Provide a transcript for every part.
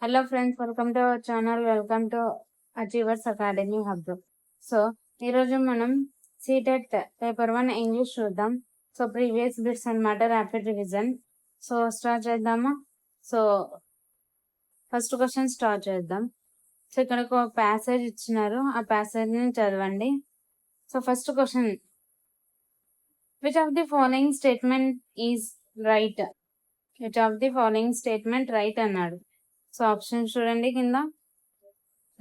Hello friends, welcome to our channel. Welcome to Achievers Academy Hub. So ఈరోజు మనం CTET paper 1 English చూద్దాం. So previous bits అన్నమాట, rapid revision. So start చేద్దామా? So first question start చేద్దాం. So ఇక్కడ ఒక passage ఇచ్చినారు, ఆ ప్యాసేజ్ ని చదవండి. So first question, which of the following statement is right? Which of the following statement right అన్నాడు. సో ఆప్షన్ చూడండి కింద.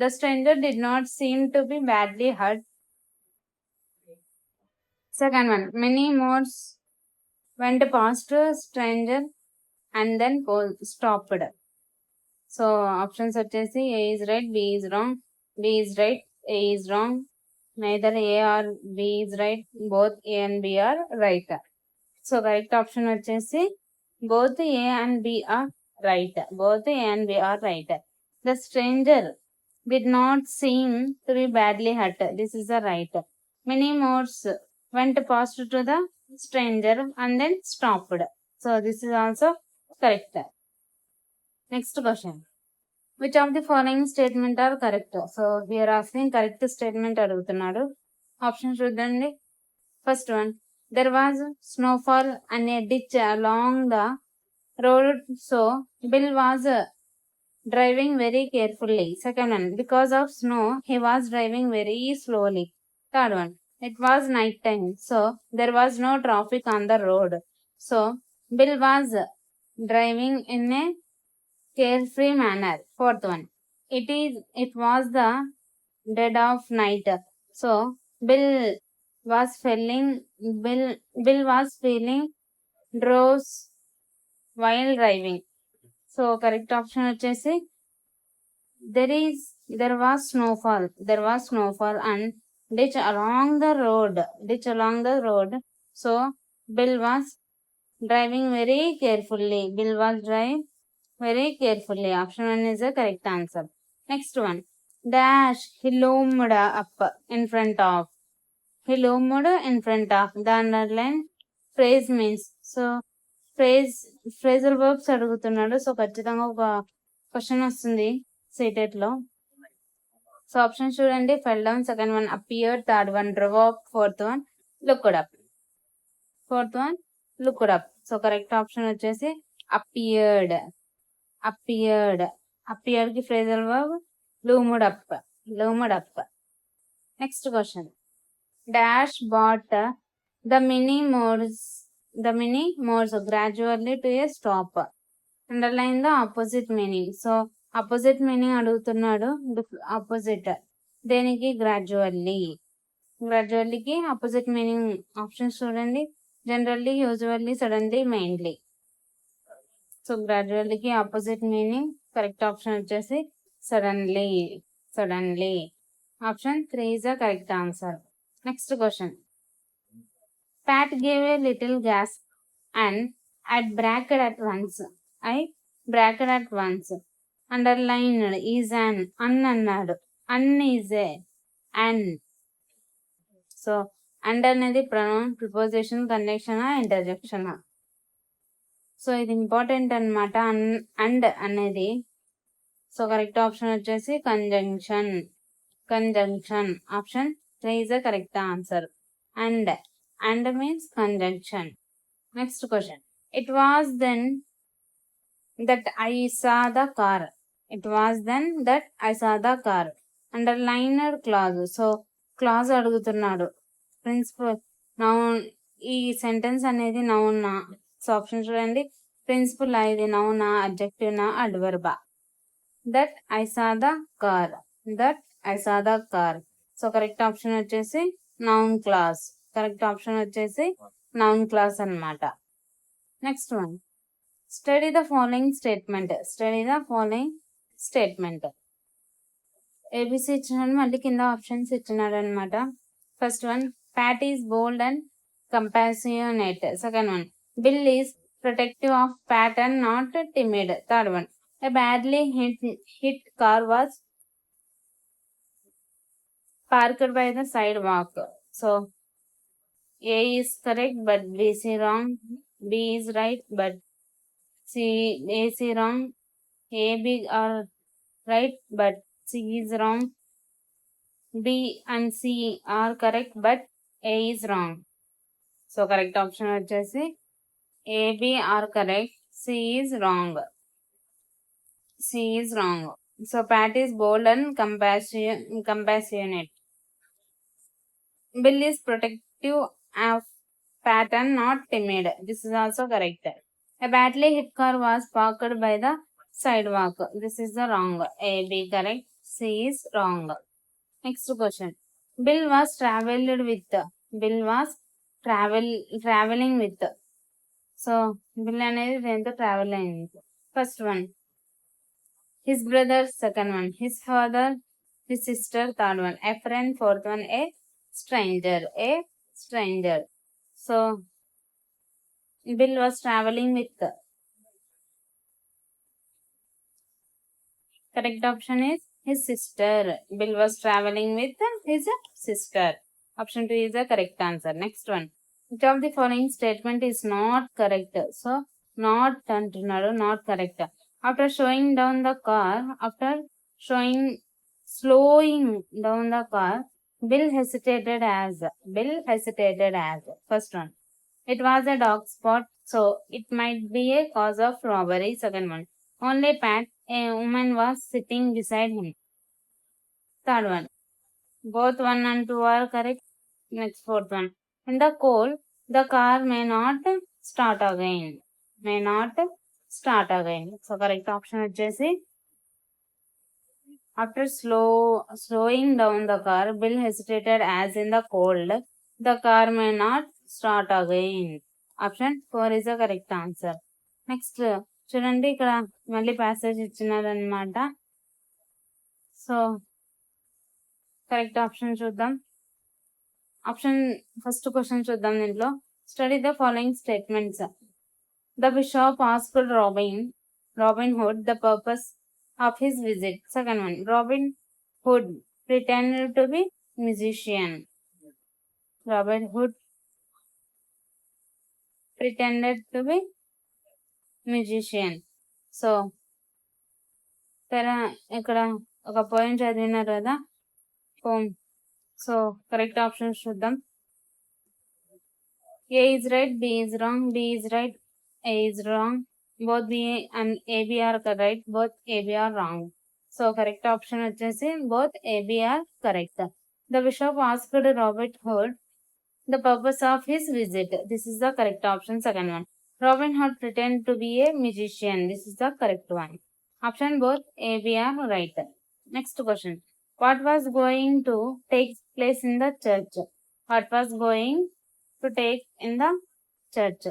The stranger did not seem to be badly hurt. Second one, many moors went past a stranger and then stopped. So options వచ్చేసి A is right, B is wrong, B is right, A is wrong, neither A or B is right, both A and B are right. So correct option వచ్చేసి both A and B are right. Both A and B are right. The stranger did not seem to be badly hurt. This is the right. Many moors went past to the stranger and then stopped. So this is also correct. Next question. Which of the following statement are correct? So we are asking correct statement అడుగుతున్నాడు. Options చూడండి. First one, there was snowfall and a ditch along the road, so Bill was driving very carefully. Second one, because of snow, he was driving very slowly. Third one, it was night time, so there was no traffic on the road. So Bill was driving in a carefree manner. Fourth one, it was the dead of night, so Bill was feeling drowse while driving. So correct option వచ్చేసి there was snowfall and ditch along the road, so Bill was driving very carefully. Option 1 is the correct answer. Next one, dash he loomed in front of. The underline phrase means. So phrasal verbs అడుగుతున్నాడు. So ఖచ్చితంగా ఒక question వస్తుంది CTET లో. So option చూడండి. Fell down, second one appeared, third one drove up, fourth one looked up. So correct option వచ్చేసి appeared కి phrasal verb loomed up. Next question, dash bought the mini moors gradually to a stop. Underline the opposite meaning. So opposite meaning అడుగుతున్నాడు. Opposite దేనికి? Gradually కి opposite meaning options చూడండి. Generally, usually, suddenly, mainly. So gradually కి opposite meaning correct option వచ్చేసి suddenly. Option 3 is the correct answer. Next question, Pat gave a little gasp and I braked at once. Underlined is an అన్నాడు. is a an. So and అనేది pronoun, preposition, conjunction, interjection. So ఇది important అన్నమాట. And అనేది. So correct option వచ్చేసి conjunction. Option 3 is the correct answer. And means conjunction. Next question, it was then that I saw the car. Underlined clause. So clause అడుగుతున్నాడు. Principal noun. ఈ sentence అనేది నౌనా? So option చూడండి. Principal ఇది నౌనా, adjective నా, అడ్వర్బా? That I saw the car. So correct option వచ్చేసి నౌన్ క్లాస్. అన్నమాట. Next one, study the following statement. A B C ఇచ్చినాడు, మళ్ళీ కింద ఆప్షన్స్ ఇచ్చినాడు అనమాట. First one, Pat is bold and compassionate. Second one, Bill is protective of Pat and not timid. Third one, a badly hit car was parked by the side walk. So A is correct but B is wrong. B is right but AC wrong. A, B or right, but C is wrong. B and C are correct, but A is wrong. So correct option వచ్చేసి A, B are correct. C is wrong. C is wrong. So Pat is bold and compassionate. Bill is protective of Pat and not timid. This is also correct. A badly hit car was parked by the sidewalk. This is the wrong. A, B correct. C is wrong. Next question. Bill was traveled with. Bill was traveling with. So Bill అనేది దేంతో travel అయింది. First one. His brother, second one. His father, his sister, third one. A friend, fourth one. A stranger. A stranger. So Bill was traveling with. Correct option is his sister. Bill was traveling with his sister. Option 2 is the correct answer. Next one. Which of the following statement is not correct? So, not antunnadu, not correct. After slowing down the car, slowing down the car, Bill hesitated as. First one. It was a dark spot, so it might be a cause of robbery. Second one. Only Pat, a woman, was sitting beside him. Third one. Both 1 and 2 are correct. Next, fourth one. In the cold, the car may not start again. So, correct option వచ్చేసి after slowing down the car, Bill hesitated as in the cold. The car may not start again. Option 4 is the correct answer. Next చూడండి ఇక్కడ మళ్ళీ passage ఇచ్చినారనమాట. So correct option చూద్దాం. Option first question చూద్దాం. దీంట్లో study the following statements. The bishop asked robin hood the purpose of his visit. Second one. Robin Hood pretended to be musician. Robin Hood pretended to be musician. So ఇక్కడ ఒక poem చదివినారు కదా పోమ్. So correct options చూద్దాం. A is right, B is wrong, B is right, A is wrong. Both B and AB are correct. Both AB are wrong. So correct option వచ్చేసి both AB are correct. The bishop asked Robin Hood the purpose of his visit. This is the correct option. Second one. Robin Hood pretended to be a musician. This is the correct one. Option both AB are right. Next question. What was going to take place in the church? What was going to take in the church?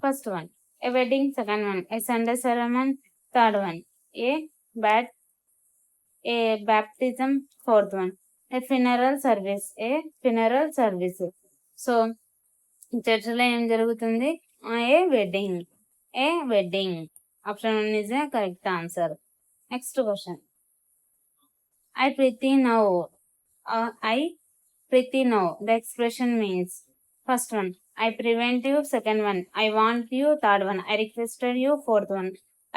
First one. A wedding. Second one. A Sunday ceremony. Third one. A baptism. Fourth one. A funeral service. So చర్చిలో ఏం జరుగుతుంది? ఏ wedding. Option 1 is a correct answer. Next question. I pretty know. The expression means. First one. I prevent you. Second one. I want you. Third one. I requested you. Fourth one.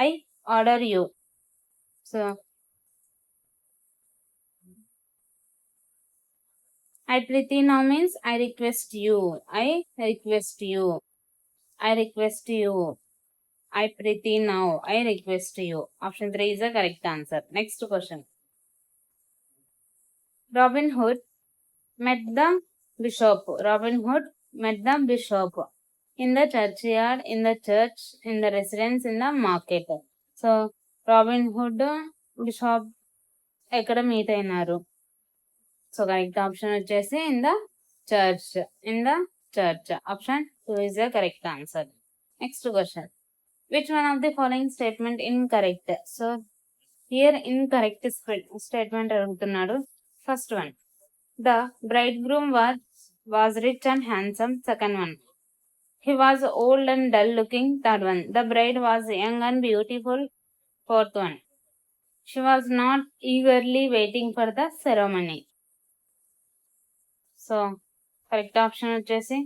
I order you. So I pretty now means I request you. I request you. I pretty now. I request you. Option 3 is the correct answer. Next question. Robin Hood met the bishop. In the churchyard, in the church, in the residence, in the market. So Robin Hood bishop ఎక్కడ meet అయినారు? So correct option వచ్చేసి in the church. Option 2 is the correct answer. Next question. Which one of the following statement incorrect? So here incorrect statement అడుగుతున్నాడు. First one. The bridegroom was rich and handsome. Second one. He was old and dull looking. Third one. The bride was young and beautiful. Fourth one. She was not eagerly waiting for the ceremony. So correct option వచ్చేసి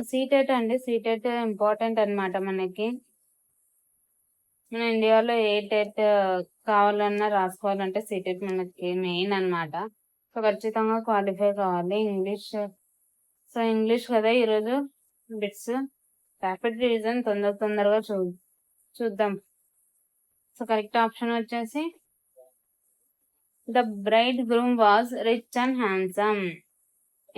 CTET important అనమాట మనకి. మన ఇండియాలో ఏ TET కావాలన్నా రాసుకోవాలంటే CTET మనకి main అన్నమాట. సో ఖచ్చితంగా క్వాలిఫై కావాలి. సో ఇంగ్లీష్ కదా ఈరోజు బిట్స్ ర్యాపిడ్ రివిజన్ తొందరగా చూద్దాం. సో కరెక్ట్ ఆప్షన్ వచ్చేసి the bride groom was rich and handsome.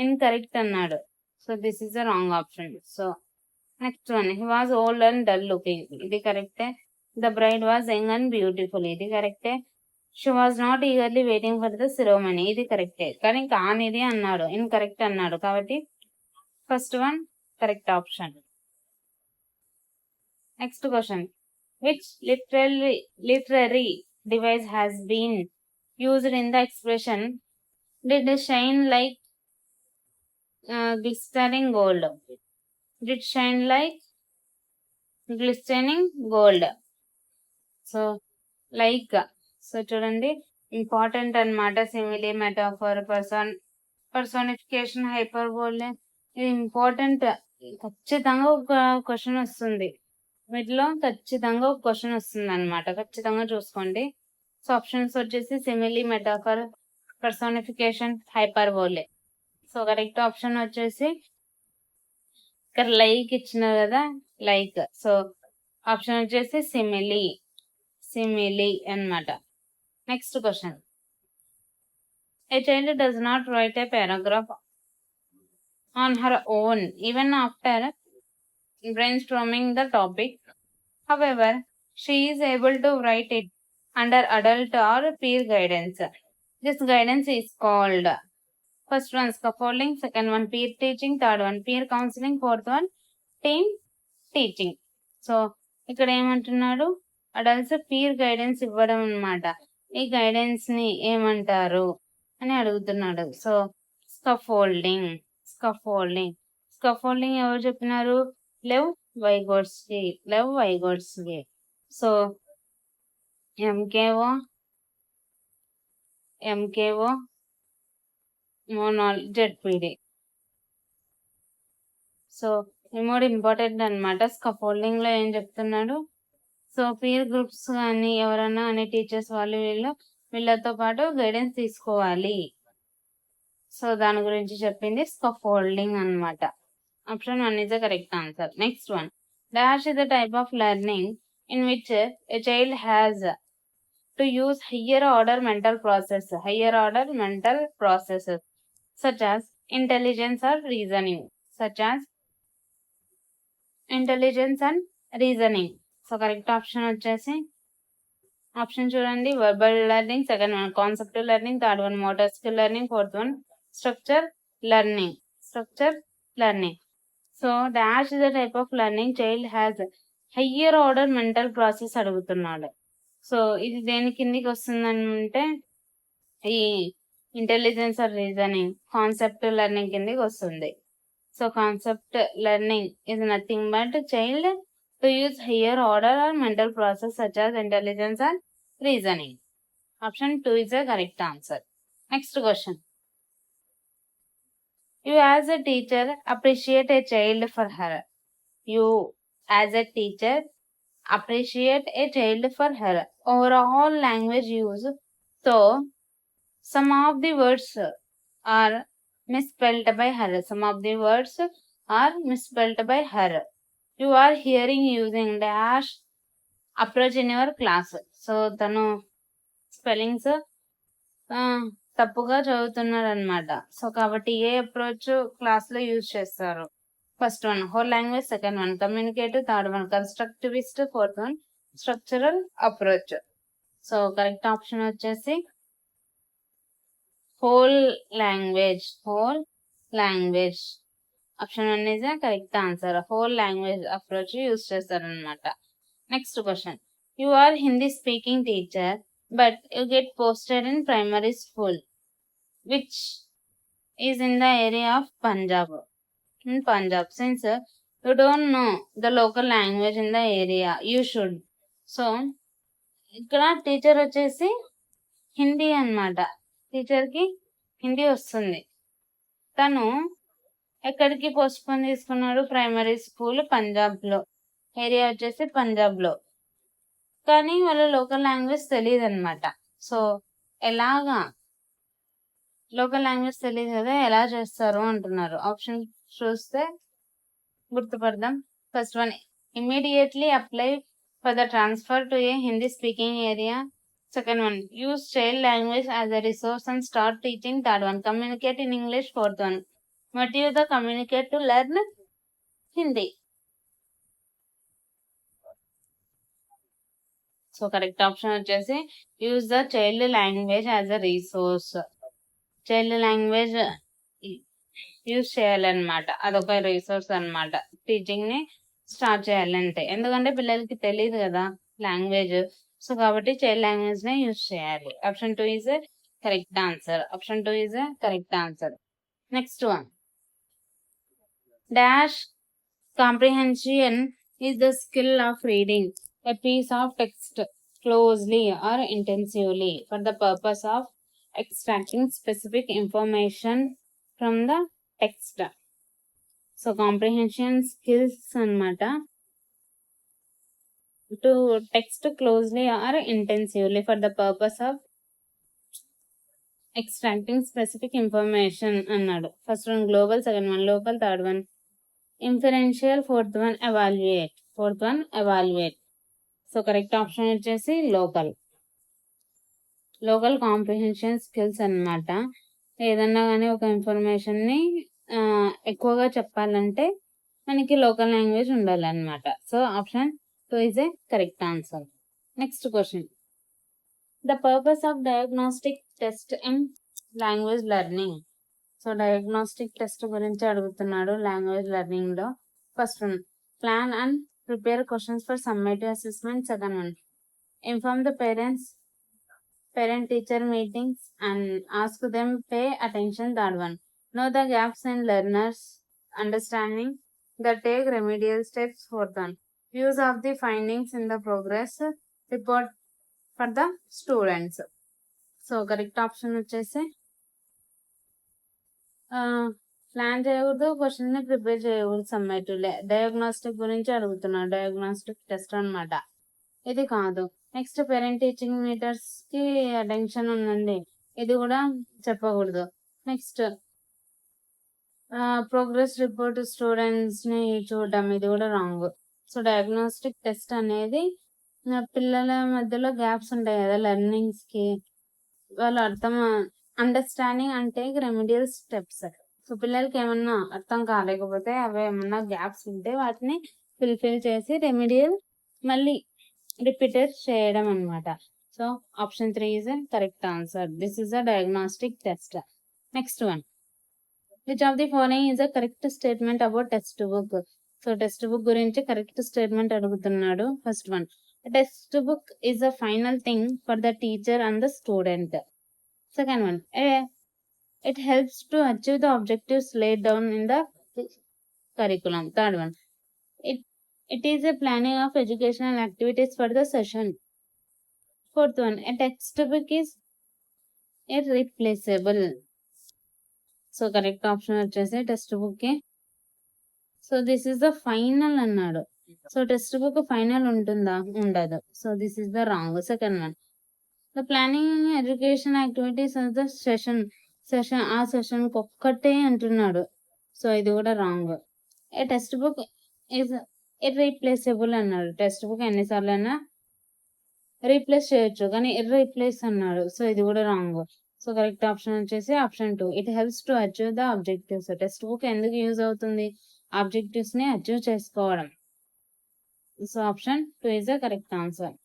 Incorrect అన్నాడు. So this is the wrong option. So next one, he was old and dull looking. ఇది కరెక్టే. The bride was young and beautiful. ఇది కరెక్టే. She was not eagerly waiting for the ceremony. ఇది కరెక్టే. కానీ కానిది అన్నాడు, ఇన్కరెక్ట్ అన్నాడు. కాబట్టి first one correct option. Next question, which literary device has been used in the expression did shine like glistening gold. Did shine like glistening gold. So like, so చూడండి important అన్నమాట. Simile, metaphor, personification, హైపర్బోలే, ఇది important. ఖచ్చితంగా ఒక question వస్తుంది వీటిలో, ఖచ్చితంగా ఒక question వస్తుంది అనమాట. ఖచ్చితంగా చూసుకోండి. సో ఆప్షన్స్ వచ్చేసి simile, metaphor, personification, hyperbole. So correct option వచ్చేసి ఇక్కడ లైక్ ఇచ్చినారు కదా, లైక్. సో ఆప్షన్ వచ్చేసి సిమిలీ అన్నమాట. Next question, a child does not write a paragraph on her own even after brainstorming the topic. However, she is able to write it under adult or peer guidance. This guidance is called, first one scaffolding, second one peer teaching, third one peer counseling, fourth one team teaching. So ఇక్కడ ఏమంటున్నాడు, adults peer guidance ఇవ్వడం అన్నమాట. ఈ guidance ని ఏమంటారు అని అడుగుతున్నాడు. So scaffolding ఎవరు చెప్పినారు, లెవ్ వైగోట్స్కీ. సో ఎంకేఓ మోనాల్ జెడ్పీడి. సో ఈ మూడు ఇంపార్టెంట్ అనమాట. స్కఫోల్డింగ్ లో ఏం చెప్తున్నాడు, సో పీర్ గ్రూప్స్ కానీ ఎవరన్నా అని టీచర్స్ వాళ్ళు వీళ్ళతో పాటు గైడెన్స్ తీసుకోవాలి. సో దాని గురించి చెప్పింది స్కఫోల్డింగ్ అన్నమాట. Option 1 is the correct answer. Next one, dash is the type of learning in which a child has to use higher order mental processes such as intelligence and reasoning. So correct option వచ్చేసి option చూడండి, verbal learning, second one concept learning, third one motor skill learning, fourth one structure learning. So dash is the type of learning child has higher order mental process అడుగుతున్నాడు. So ఇది దేని కిందికి వస్తుందని అంటే ఈ intelligence or reasoning, concept learning కిందికి వస్తుంది. So concept learning is nothing but child to use higher order or mental process such as intelligence or reasoning. Option 2 is the correct answer. Next question, you as a teacher appreciate a child for her overall language use. So some of the words are misspelled by her. You are hearing using dash approach in your class. So తను spellings తప్పుగా చదువుతున్నారు అనమాట. So కాబట్టి ఏ approach class లో use చేస్తారు, first one whole language, second one communicative, third one constructivist, fourth one structural approach. So correct option వచ్చేసి whole language. Option 1 is the correct answer. Whole language approach use చేస్తారనమాట. Next question, you are Hindi speaking teacher but you get posted in primary school which is in the area of Punjab. Since you don't know the local language in the area, you should. So ఇక్కడ teacher వచ్చేసి హిందీ అన్నమాట. టీచర్కి హిందీ వస్తుంది. తను ఎక్కడికి postpone తీసుకున్నాడు, primary school పంజాబ్లో, area వచ్చేసి పంజాబ్లో. కానీ వాళ్ళ లోకల్ లాంగ్వేజ్ తెలియదు అనమాట. సో ఎలాగా లోకల్ లాంగ్వేజ్ తెలియదు కదా, ఎలా చేస్తారు అంటున్నారు. ఆప్షన్ చూస్తే గుర్తుపడదాం. First one, immediately apply for the transfer to a Hindi speaking area. Second one, use child language as a resource and start teaching. Third one, communicate in English. Fourth one, motivate the communicate to learn Hindi. So correct option వచ్చేసి use the child language as a resource. Child language use చేయాలన్నమాట, అదొక resource అనమాట teaching ని start చేయాలంటే. ఎందుకంటే పిల్లలకి తెలియదు కదా లాంగ్వేజ్, సో కాబట్టి చైల్డ్ లాంగ్వేజ్ నే యూజ్ చేయాలి. Option 2 is correct answer. Option 2 is correct answer. Next one, dash comprehension is the skill of reading a piece of text closely or intensively for the purpose of extracting specific information from the text. So comprehension skills అన్నమాట. To text closely or intensively for the purpose of extracting specific information అన్నాడు. First one global, second one local, third one inferential, fourth one evaluate. So correct option వచ్చేసి local. Local comprehension skills అన్నమాట. ఏదన్నా కానీ ఒక information ని ఎక్కువగా చెప్పాలంటే మనకి లోకల్ లాంగ్వేజ్ ఉండాలన్నమాట. So option 2 is a correct answer. Next question. The purpose of diagnostic test in language learning. So diagnostic test గురించి అడుగుతున్నాడు లాంగ్వేజ్ లెర్నింగ్ లో. First one, plan and prepare questions for summative assessment. Second one, inform the parent teacher meetings and ask them pay attention. Third one, know the gaps in learners understanding that take remedial steps. Fourth one, use of the findings in the progress report for the students. So correct option వచ్చేసి plan చేయకూడదు, question ని prepare చేయకూడదు. Summative diagnostic గురించి అడుగుతున్నాడు, diagnostic test అనమాట, ఇది కాదు. Next parent teaching metres కి అటెన్షన్ ఉందండి, ఇది కూడా చెప్పకూడదు. నెక్స్ట్ ప్రోగ్రెస్ రిపోర్ట్ స్టూడెంట్స్ ని చూడడం, ఇది కూడా రాంగ్. సో డయాగ్నోస్టిక్ టెస్ట్ అనేది పిల్లల మధ్యలో గ్యాప్స్ ఉంటాయి కదా లెర్నింగ్స్ కి, వాళ్ళు అండర్స్టాండింగ్ అంటే రెమెడియల్ స్టెప్స్. సో పిల్లలకి ఏమన్నా అర్థం కాలేకపోతే అవి ఏమన్నా గ్యాప్స్ ఉంటే వాటిని ఫిల్ చేసి రెమెడియల్ మళ్ళీ రిపీటెడ్ చేయడం అనమాట. So option 3 is correct answer. This is a diagnostic test. Next one, which of the following is a correct statement about text book. So text book గురించి కరెక్ట్ స్టేట్మెంట్ అడుగుతున్నాడు. First one, text book is a final thing for the teacher and the student. Second one, it helps to achieve the objectives laid down in the curriculum. Third one, it is a planning of educational activities for the session. Fourth one, a textbook is irreplaceable. So correct option వచ్చేసి textbook. So this is the final అన్నాడు. So textbook final ఉంటుందా? ఉండదు. So this is the wrong. Second one, the planning education activities of the session ఆ session ఒక్కటే అంటున్నాడు. So ఇది కూడా wrong. A textbook is irreplaceable అన్నాడు. Textbook ఎన్నిసార్లు అయినా రీప్లేస్ చేయొచ్చు కానీ ఇర్రీప్లేస్ అన్నాడు. సో ఇది కూడా రాంగ్. సో కరెక్ట్ ఆప్షన్ వచ్చేసి option 2, it helps to achieve the objectives. Text book ఎందుకు యూజ్ అవుతుంది? ఆబ్జెక్టివ్స్ ని అచీవ్ చేసుకోవడం. So option 2 is the correct answer.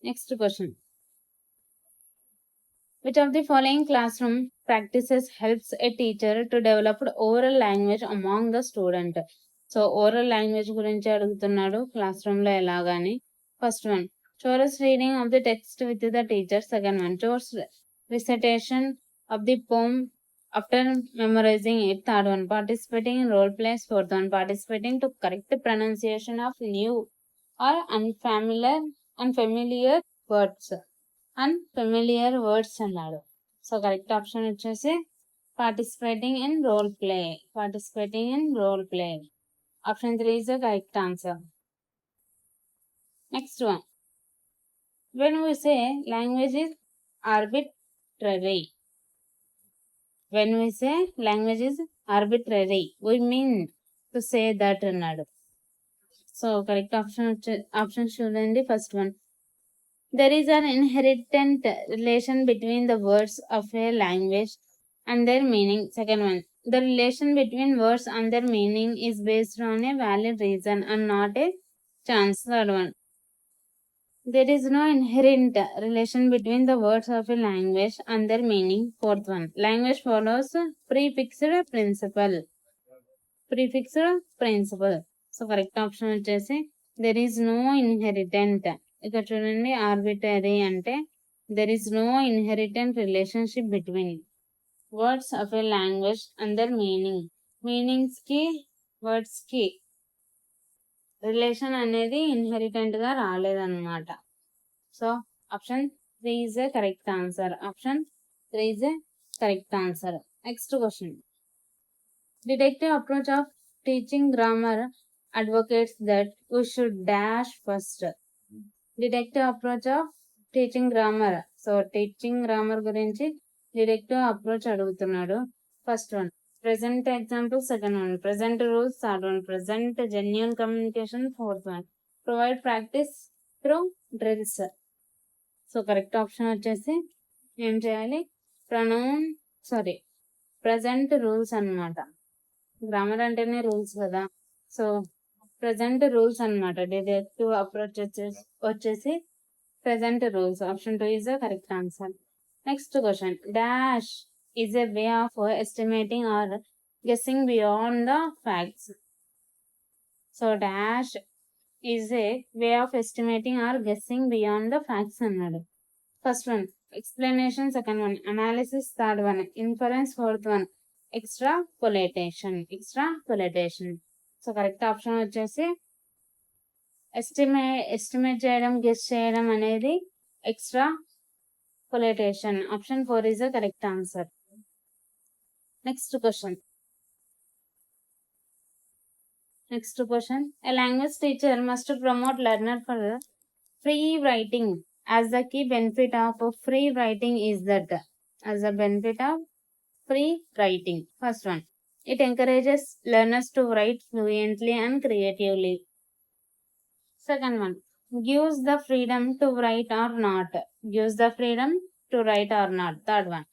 Next question, which of the following classroom practices helps a teacher to develop oral language among the student? So oral language గురించి అడుగుతున్నాడు classroom లో ఎలాగాని. First one, chorus reading of the text with the teacher. Second one, chorus recitation of the poem after memorizing it. Third one, participating in role plays. Fourth one, participating to correct pronunciation of new or unfamiliar words అన్నాడు. So correct option వచ్చేసి participating in role play. Option 3 is the correct answer. Next one, When we say language is arbitrary, when we say language is arbitrary, we mean to say that అన్నాడు. So correct option చూడండి. First one, there is an inherent relation between the words of a language and their meaning. Second one, the relation between words and their meaning is based on a valid reason and not a chance. Third one, there is no inherent relation between the words of a language and their meaning. Fourth one, language follows prefixed principle. So correct option వచ్చేసి there is no inherent. ఇక్కడ చూడండి, arbitrary అంటే there is no inherent relationship between words of a language and their meaning. మీనింగ్స్కి వర్డ్స్కి రిలేషన్ అనేది ఇన్హెరిటెంట్గా రాలేదన్నమాట. So option 3 is a correct answer. Option 3 is a correct answer. Next question, deductive approach of teaching grammar advocates that we should dash first. Deductive approach of teaching grammar. So teaching grammar గురించి deductive approach అడుగుతున్నాడు. First one, present example. Second one, present rules. Third one, present genuine communication. Fourth one, provide practice through drills. So correct option వచ్చేసి ఏం చేయాలి, present rules అన్నమాట. Grammar అంటేనే rules కదా. So present rules అనమాట. Deductive approach వచ్చేసి present rules. Option 2 is the correct answer. Next question, dash is a way of estimating or guessing beyond the facts. So dash is a way of estimating or guessing beyond the facts అన్నాడు. First one, explanation. Second one, analysis. Third one, inference. Fourth one, extrapolation. So correct option వచ్చేసి estimate చేయడం, guess చేయడం అనేది extrapolation. Option 4 is the correct answer. Next question, a language teacher must promote learner for free writing as the key benefit of free writing is that. As the benefit of free writing. First one, it encourages learners to write fluently and creatively. Second one, gives the freedom to write or not. Third one,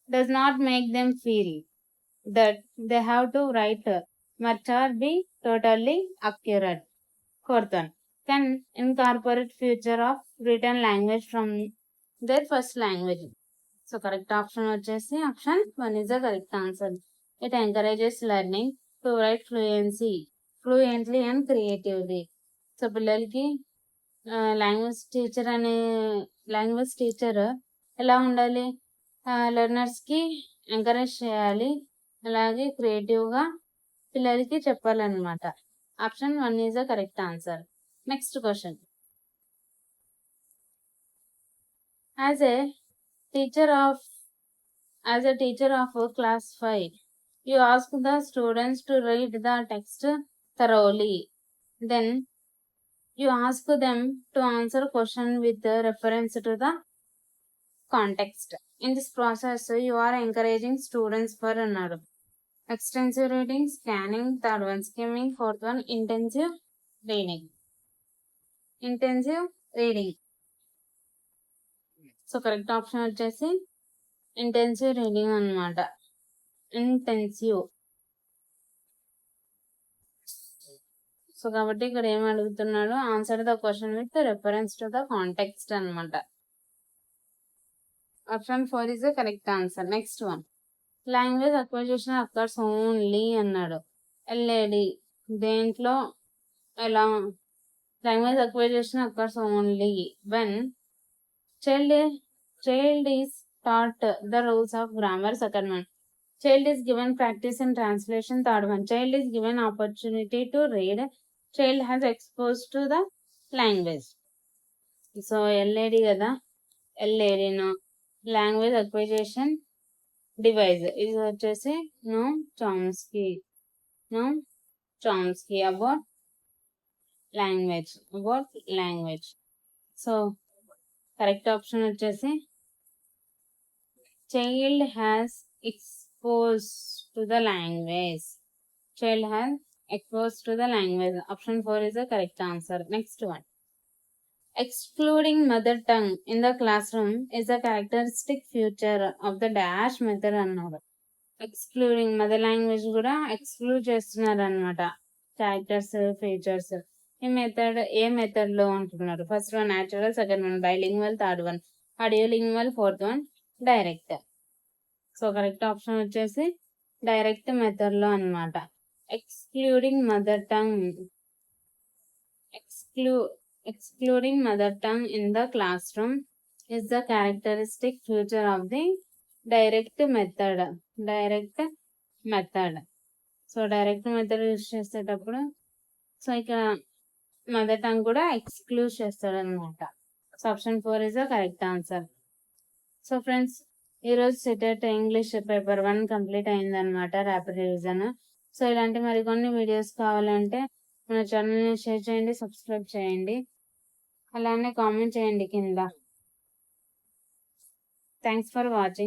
does not make them feel that they have to write much or be totally accurate. Fourth one, can incorporate feature of written language from their first language. So correct option వచ్చేసి option 1 is the correct answer. It encourages learning to write fluently and creatively. So పిల్లలకి language teacher ఎలా ఉండాలి, లెర్నర్స్కి encourage చేయాలి, అలాగే క్రియేటివ్గా పిల్లలకి చెప్పాలన్నమాట. Option 1 is the correct answer. Next question, as a teacher of class 5, you ask the students to read the text thoroughly. Then you ask them to answer question with reference to the context. In this process, you are encouraging students for another extensive reading, scanning. Third one, skimming. Fourth one, intensive reading. So correct option వచ్చేసి intensive reading అనమాట. So కాబట్టి ఇక్కడ ఏం అడుగుతున్నాడు, answer the question with reference to the context అనమాట. Option 4 is the correct answer. Next one, language acquisition occurs only అన్నాడు. LAD దేంట్లో ఎలా language acquisition occurs only when child is taught the rules of grammar. Second one, child is given practice in translation. Third one, child is given opportunity to read. Child has exposed to the language. So LAD కదా, LAD no language acquisition device ఇది వచ్చేసి Noam Chomsky about language. So correct option వచ్చేసి child has expose to the language. Child has exposed to the language. Option 4 is the correct answer. Next one. Excluding mother tongue in the classroom is a characteristic feature of the dash method అన్నారు. Excluding mother language కూడా exclude చేస్తున్నారు అనమాట. Characters, features. ఏ method లో అంటున్నారు? First one natural, second one bilingual, third one audiolingual, fourth one direct. So correct option వచ్చేసి direct method లో అనమాట. excluding mother tongue excluding mother tongue in the classroom is the characteristic feature of the direct method. So direct method use చేసేటప్పుడు so ఇక్కడ mother tongue కూడా exclude చేస్తాడు అనమాట. So option 4 is the correct answer. So friends, ఈరోజు సెటెట్ English paper 1 complete అయిందనమాట, rapid revision. So ఇలాంటి మరికొన్ని videos కావాలంటే మన ఛానల్ని షేర్ చేయండి, సబ్స్క్రైబ్ చేయండి, అలానే కామెంట్ చేయండి కింద. Thanks for watching.